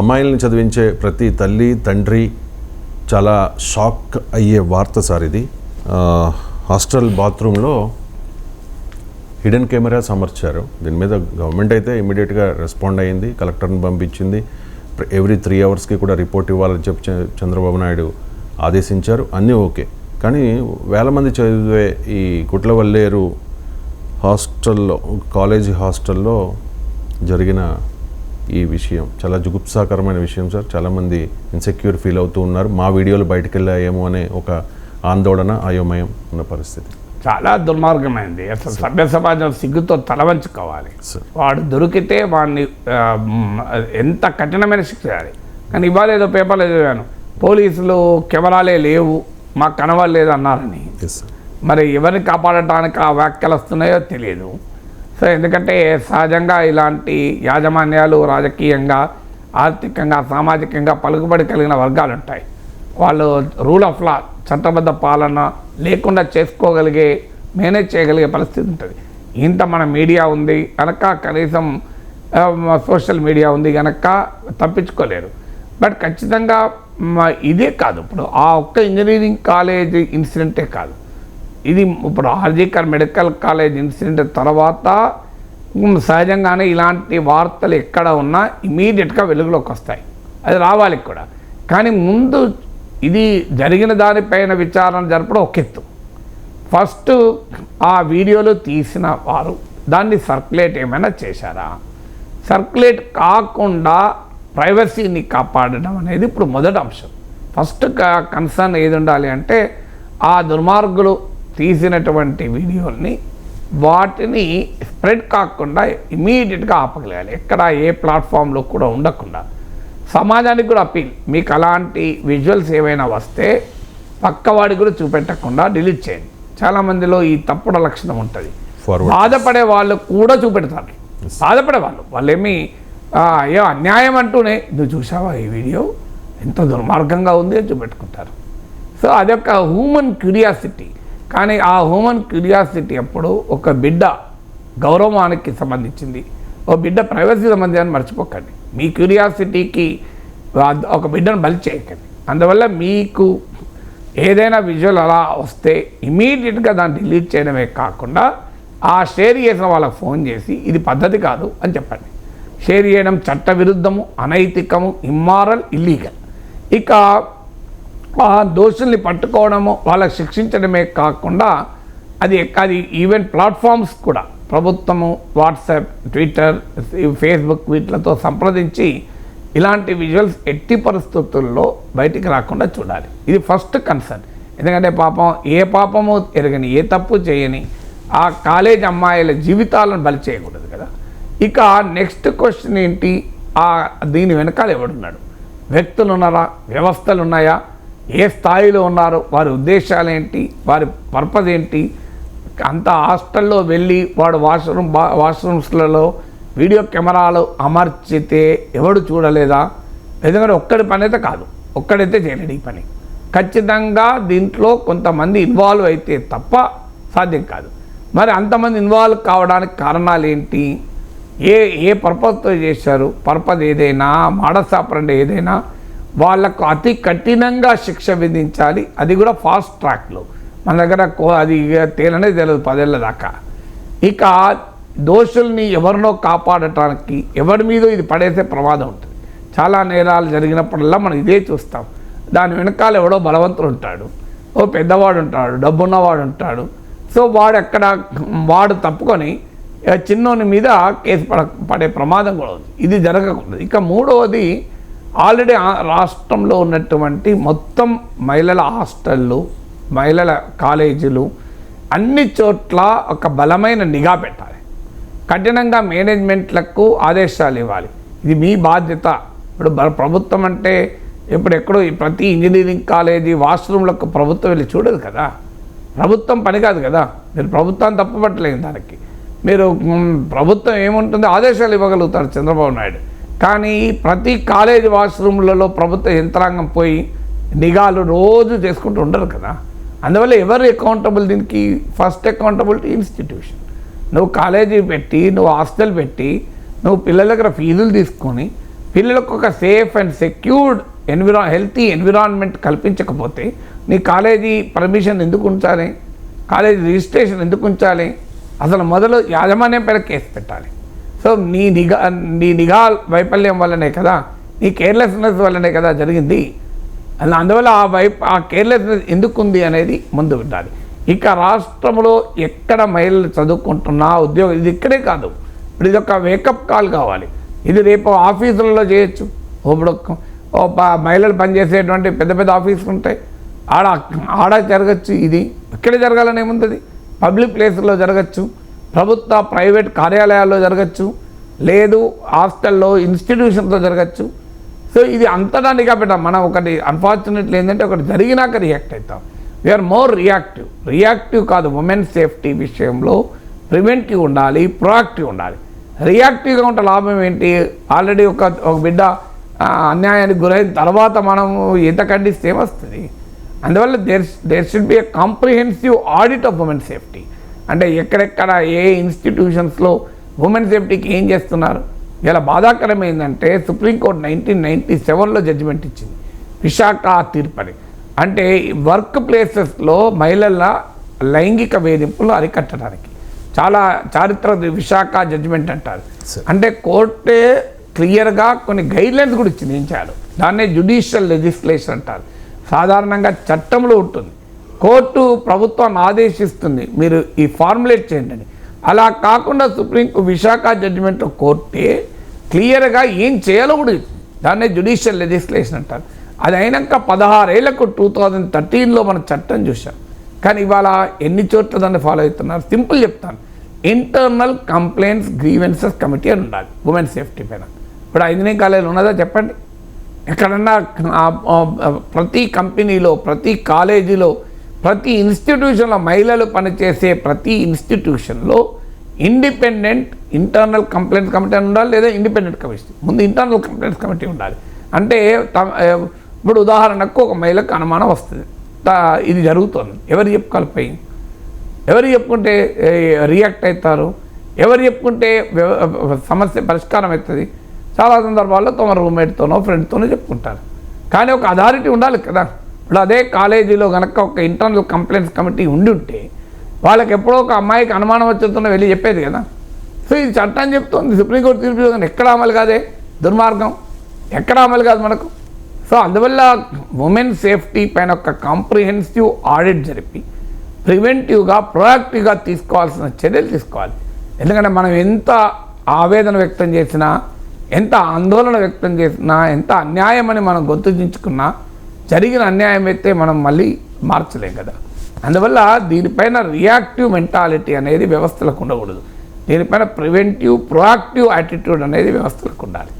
అమ్మాయిల్ని చదివించే ప్రతి తల్లి తండ్రి చాలా షాక్ అయ్యే వార్త సార్ ఇది. హాస్టల్ బాత్రూంలో హిడెన్ కెమెరాస్ అమర్చారు. దీని మీద గవర్నమెంట్ అయితే ఇమీడియట్గా రెస్పాండ్ అయ్యింది, కలెక్టర్ని పంపించింది. ఎవ్రీ 3 అవర్స్కి కూడా రిపోర్ట్ ఇవ్వాలని చెప్పి చంద్రబాబు నాయుడు ఆదేశించారు. అన్నీ ఓకే. కానీ వేల మంది చదివే ఈ గుట్లవల్లేరు హాస్టల్లో, కాలేజీ హాస్టల్లో జరిగిన ఈ విషయం చాలా జుగుప్సాకరమైన విషయం సార్. చాలామంది ఇన్సెక్యూర్ ఫీల్ అవుతూ ఉన్నారు. మా వీడియోలు బయటకు వెళ్ళాయేమో అనే ఒక ఆందోళన, అయోమయం ఉన్న పరిస్థితి. చాలా దుర్మార్గమైంది. అసలు సభ్య సమాజం సిగ్గుతో తలవంచుకోవాలి. వాడు దొరికితే వాడిని ఎంత కఠినమైన శిక్ష చేయాలి. కానీ ఇవాళ ఏదో పేపర్లో చదివాను, పోలీసులు కెమెరాలే లేవు, మాకు కనవలేదు అన్నారని. మరి ఎవరిని కాపాడటానికి ఆ వ్యాఖ్యలు వస్తున్నాయో తెలియదు. సో ఎందుకంటే సహజంగా ఇలాంటి యాజమాన్యాలు రాజకీయంగా, ఆర్థికంగా, సామాజికంగా పలుకుబడి కలిగిన వర్గాలు ఉంటాయి. వాళ్ళు రూల్ ఆఫ్ లా, చట్టబద్ధ పాలన లేకుండా చేసుకోగలిగే, మేనేజ్ చేయగలిగే పరిస్థితి ఉంటుంది. ఇంత మన మీడియా ఉంది కనుక, కనీసం సోషల్ మీడియా ఉంది కనుక తప్పించుకోలేరు. బట్ ఖచ్చితంగా ఇదే కాదు, ఇప్పుడు ఆ ఒక్క ఇంజనీరింగ్ కాలేజ్ ఇన్సిడెంటే కాదు, ఇది ఇప్పుడు ఆర్జీకర్ మెడికల్ కాలేజ్ ఇన్సిడెంట్ తర్వాత సహజంగానే ఇలాంటి వార్తలు ఎక్కడ ఉన్నా ఇమీడియట్గా వెలుగులోకి వస్తాయి. అది రావాలి కూడా. కానీ ముందు ఇది జరిగిన దానిపైన విచారణ జరపడం ఒక ఎత్తు. ఫస్ట్ ఆ వీడియోలు తీసిన వారు దాన్ని సర్క్యులేట్ ఏమైనా చేశారా? సర్క్యులేట్ కాకుండా ప్రైవసీని కాపాడడం అనేది ఇప్పుడు మొదటి అంశం. ఫస్ట్ కన్సర్న్ ఏది ఉండాలి అంటే, ఆ దుర్మార్గులు తీసినటువంటి వీడియోల్ని, వాటిని స్ప్రెడ్ కాకుండా ఇమీడియట్గా ఆపగలగాలి. ఎక్కడ ఏ ప్లాట్ఫామ్లో కూడా ఉండకుండా. సమాజానికి కూడా అప్పీల్, మీకు అలాంటి విజువల్స్ ఏమైనా వస్తే పక్కవాడికి కూడా చూపెట్టకుండా డిలీట్ చేయండి. చాలామందిలో ఈ తప్పుడు లక్షణం ఉంటుంది. బాధపడే వాళ్ళు కూడా చూపెడతారు. బాధపడే వాళ్ళు ఏమీ అయ్యో అన్యాయం అంటూనే, నువ్వు చూసావా ఈ వీడియో ఎంత దుర్మార్గంగా ఉంది అని చూపెట్టుకుంటారు. సో అదొక హ్యూమన్ క్యూరియాసిటీ. కానీ ఆ హ్యూమన్ క్యూరియాసిటీ అప్పుడు ఒక బిడ్డ గౌరవానికి సంబంధించింది, ఒక బిడ్డ ప్రైవసీ సంబంధించి మర్చిపోకండి. మీ క్యూరియాసిటీకి ఒక బిడ్డను బలి చేయకండి. అందువల్ల మీకు ఏదైనా విజువల్ అలా వస్తే ఇమీడియట్గా దాన్ని డిలీట్ చేయడమే కాకుండా, ఆ షేర్ చేసిన వాళ్ళకి ఫోన్ చేసి ఇది పద్ధతి కాదు అని చెప్పండి. షేర్ చేయడం చట్టవిరుద్ధము, అనైతికము, ఇమ్మారల్, ఇల్లీగల్. ఇక ఆ దోషుల్ని పట్టుకోవడము, వాళ్ళకి శిక్షించడమే కాకుండా అది ఈవెన్ ప్లాట్ఫామ్స్ కూడా ప్రభుత్వము వాట్సాప్, ట్విట్టర్, ఫేస్బుక్ వీటిలతో సంప్రదించి ఇలాంటి విజువల్స్ ఎట్టి పరిస్థితుల్లో బయటికి రాకుండా చూడాలి. ఇది ఫస్ట్ కన్సర్న్. ఎందుకంటే పాపం ఏ పాపము ఎరగని, ఏ తప్పు చేయని ఆ కాలేజ్ అమ్మాయిల జీవితాలను బలి చేయకూడదు కదా. ఇక నెక్స్ట్ క్వశ్చన్ ఏంటి, దీని వెనకాల ఎవడున్నాడు? వ్యక్తులు ఉన్నారా? వ్యవస్థలు ఉన్నాయా? ఏ స్థాయిలో ఉన్నారు? వారి ఉద్దేశాలు ఏంటి? వారి పర్పస్ ఏంటి? అంత హాస్టల్లో వెళ్ళి వాడు వాష్రూమ్స్లలో వీడియో కెమెరాలు అమర్చితే ఎవడు చూడలేదా? ఎందుకంటే ఒక్కడి పని అయితే కాదు, ఒక్కడైతే చేయలేడు ఈ పని. ఖచ్చితంగా దీంట్లో కొంతమంది ఇన్వాల్వ్ అయితే తప్ప సాధ్యం కాదు. మరి అంతమంది ఇన్వాల్వ్ కావడానికి కారణాలు ఏంటి? ఏ పర్పస్తో చేశారు? పర్పస్ ఏదైనా, మోడస్ ఆపరెండి ఏదైనా, వాళ్లకు అతి కఠినంగా శిక్ష విధించాలి. అది కూడా ఫాస్ట్ ట్రాక్లో. మన దగ్గర అది తేలనే తెలియదు 10 ఏళ్ళ దాకా. ఇక దోషుల్ని ఎవరినో కాపాడటానికి ఎవరి మీద ఇది పడేసే ప్రమాదం ఉంటుంది. చాలా నేరాలు జరిగినప్పుడల్లా మనం ఇదే చూస్తాం. దాని వెనకాల ఎవడో బలవంతుడు ఉంటాడు, ఓ పెద్దవాడు ఉంటాడు, డబ్బున్నవాడు ఉంటాడు. సో వాడు తప్పుకొని చిన్నోని మీద కేసు పడే ప్రమాదం కూడా ఉంది. ఇది జరగకూడదు. ఇక మూడవది, ఆల్రెడీ రాష్ట్రంలో ఉన్నటువంటి మొత్తం మహిళల హాస్టళ్ళు, మహిళల కాలేజీలు అన్ని చోట్ల ఒక బలమైన నిఘా పెట్టాలి. కఠినంగా మేనేజ్మెంట్లకు ఆదేశాలు ఇవ్వాలి. ఇది మీ బాధ్యత. ఇప్పుడు ప్రభుత్వం అంటే ఎక్కడో ప్రతి ఇంజనీరింగ్ కాలేజీ వాష్రూమ్లకు ప్రభుత్వం వెళ్ళి చూడదు కదా. ప్రభుత్వం పని కాదు కదా. మీరు ప్రభుత్వాన్ని తప్పుపట్టలేదు దానికి. మీరు ప్రభుత్వం ఏముంటుందో ఆదేశాలు ఇవ్వగలుగుతారు చంద్రబాబు నాయుడు. కానీ ప్రతి కాలేజీ వాష్రూమ్లలో ప్రభుత్వ యంత్రాంగం పోయి నిఘాలు రోజు చేసుకుంటూ ఉండరు కదా. అందువల్ల ఎవరు అకౌంటబుల్? దీనికి ఫస్ట్ అకౌంటబిలిటీ ఇన్స్టిట్యూషన్. నువ్వు కాలేజీ పెట్టి, నువ్వు హాస్టల్ పెట్టి, నువ్వు పిల్లల దగ్గర ఫీజులు తీసుకొని పిల్లలకు ఒక safe and secured healthy environment కల్పించకపోతే నీ కాలేజీ పర్మిషన్ ఎందుకు ఉంచాలి, కాలేజీ రిజిస్ట్రేషన్ ఎందుకు ఉంచాలి, అసలు మొదలు యాజమాన్యం పైన కేసు పెట్టాలి. సో నీ నిఘా వైఫల్యం వల్లనే కదా, నీ కేర్లెస్నెస్ వల్లనే కదా జరిగింది. అందువల్ల ఆ కేర్లెస్నెస్ ఎందుకు ఉంది అనేది ముందు ఉండాలి. ఇక రాష్ట్రంలో ఎక్కడ మహిళలు చదువుకుంటున్నా ఉద్యోగం, ఇది ఇక్కడే కాదు, ఇప్పుడు ఇది ఒక వేకప్ కాల్ కావాలి. ఇది రేపు ఆఫీసులలో చేయొచ్చు. ఇప్పుడు మహిళలు పనిచేసేటువంటి పెద్ద పెద్ద ఆఫీసులు ఉంటాయి, ఆడ జరగచ్చు. ఇది ఇక్కడే జరగాలని ఏముంటుంది, పబ్లిక్ ప్లేసుల్లో జరగచ్చు, ప్రభుత్వ ప్రైవేట్ కార్యాలయాల్లో జరగచ్చు, లేదు హాస్టల్లో ఇన్స్టిట్యూషన్లో జరగచ్చు. సో ఇది అంతటా నిఘా పెట్టాం. మనం ఒకటి అన్ఫార్చునేట్లీ ఏంటంటే ఒకటి జరిగినాక రియాక్ట్ అవుతాం. వీఆర్ మోర్ రియాక్టివ్ కాదు. ఉమెన్ సేఫ్టీ విషయంలో ప్రివెంటివ్ ఉండాలి, ప్రొయాక్టివ్ ఉండాలి. రియాక్టివ్గా ఉంటే లాభం ఏంటి, ఆల్రెడీ ఒక బిడ్డ అన్యాయానికి గురైన తర్వాత మనం ఎంత ఖండిస్తే ఏమొస్తుంది. అందువల్ల there should be a comprehensive audit of women safety. అంటే ఎక్కడెక్కడ ఏ ఇన్స్టిట్యూషన్స్లో ఉమెన్ సేఫ్టీకి ఏం చేస్తున్నారు. ఇలా బాధాకరం ఏంటంటే సుప్రీంకోర్టు 1997లో జడ్జిమెంట్ ఇచ్చింది విశాఖ తీర్పని. అంటే వర్క్ ప్లేసెస్లో మహిళల లైంగిక వేధింపులు అరికట్టడానికి చాలా చారిత్రక విశాఖ జడ్జిమెంట్ అంటారు. అంటే కోర్టే క్లియర్గా కొన్ని గైడ్లైన్స్ కూడా ఇచ్చింది ఏం చేయాలి. దాన్నే జ్యుడిషియల్ లెజిస్లేషన్ అంటారు. సాధారణంగా చట్టంలో ఉంటుంది, కోర్టు ప్రభుత్వాన్ని ఆదేశిస్తుంది మీరు ఈ ఫార్ములేట్ చేయండి అని. అలా కాకుండా విశాఖ జడ్జిమెంట్ కోర్టే క్లియర్గా ఏం చేయాలో కూడా దాన్నే జ్యుడిషియల్ లెజిస్లేషన్ అంటారు. అది అయినాక 16 ఏళ్లకు 2013లో మన చట్టం చూసాం. కానీ ఇవాళ ఎన్ని చోట్ల దాన్ని ఫాలో అవుతున్నారు. సింపుల్ చెప్తాను, ఇంటర్నల్ కంప్లైంట్స్ గ్రీవెన్సెస్ కమిటీ అని ఉండాలి ఉమెన్ సేఫ్టీ పైన. ఇప్పుడు ఇంజనీరింగ్ కాలేజీలో ఉన్నదా చెప్పండి, ఎక్కడన్నా ప్రతి కంపెనీలో, ప్రతి కాలేజీలో, ప్రతి ఇన్స్టిట్యూషన్లో మహిళలు పనిచేసే ప్రతి ఇన్స్టిట్యూషన్లో ఇండిపెండెంట్ ఇంటర్నల్ కంప్లైంట్స్ కమిటీ అని ఉండాలి, లేదా ఇండిపెండెంట్ కమిటీ. ముందు ఇంటర్నల్ కంప్లైంట్స్ కమిటీ ఉండాలి. అంటే ఇప్పుడు ఉదాహరణకు ఒక మహిళకు అనుమానం వస్తుంది, ఇది జరుగుతుంది, ఎవరు చెప్పుకోవాలి, ఎవరు చెప్పుకుంటే రియాక్ట్ అవుతారు, ఎవరు చెప్పుకుంటే సమస్య పరిష్కారం అవుతుంది. చాలా సందర్భాల్లో తమ రూమ్మేట్తోనో ఫ్రెండ్తోనో చెప్పుకుంటారు. కానీ ఒక అథారిటీ ఉండాలి కదా. ఇప్పుడు అదే కాలేజీలో కనుక ఒక ఇంటర్నల్ కంప్లైంట్స్ కమిటీ ఉండి ఉంటే వాళ్ళకి ఎప్పుడో ఒక అమ్మాయికి అనుమానం వచ్చేస్తున్నా వెళ్ళి చెప్పేది కదా. సో ఇది చట్టం చెప్తుంది, సుప్రీంకోర్టు తీర్పు ఎక్కడ అమలు కాదే, దుర్మార్గం ఎక్కడ అమలు కాదు మనకు. సో అందువల్ల ఉమెన్ సేఫ్టీ పైన ఒక కాంప్రిహెన్సివ్ ఆడిట్ జరిపి ప్రివెంటివ్గా ప్రొయాక్టివ్గా తీసుకోవాల్సిన చర్యలు తీసుకోవాలి. ఎందుకంటే మనం ఎంత ఆవేదన వ్యక్తం చేసినా, ఎంత ఆందోళన వ్యక్తం చేసినా, ఎంత అన్యాయం అని మనం గుర్తించుకున్నా, జరిగిన అన్యాయం అయితే మనం మళ్ళీ మార్చలేం కదా. అందువల్ల దీనిపైన రియాక్టివ్ మెంటాలిటీ అనేది వ్యవస్థలకు ఉండకూడదు. దీనిపైన ప్రివెంటివ్ ప్రొయాక్టివ్ యాటిట్యూడ్ అనేది వ్యవస్థలకు ఉండాలి.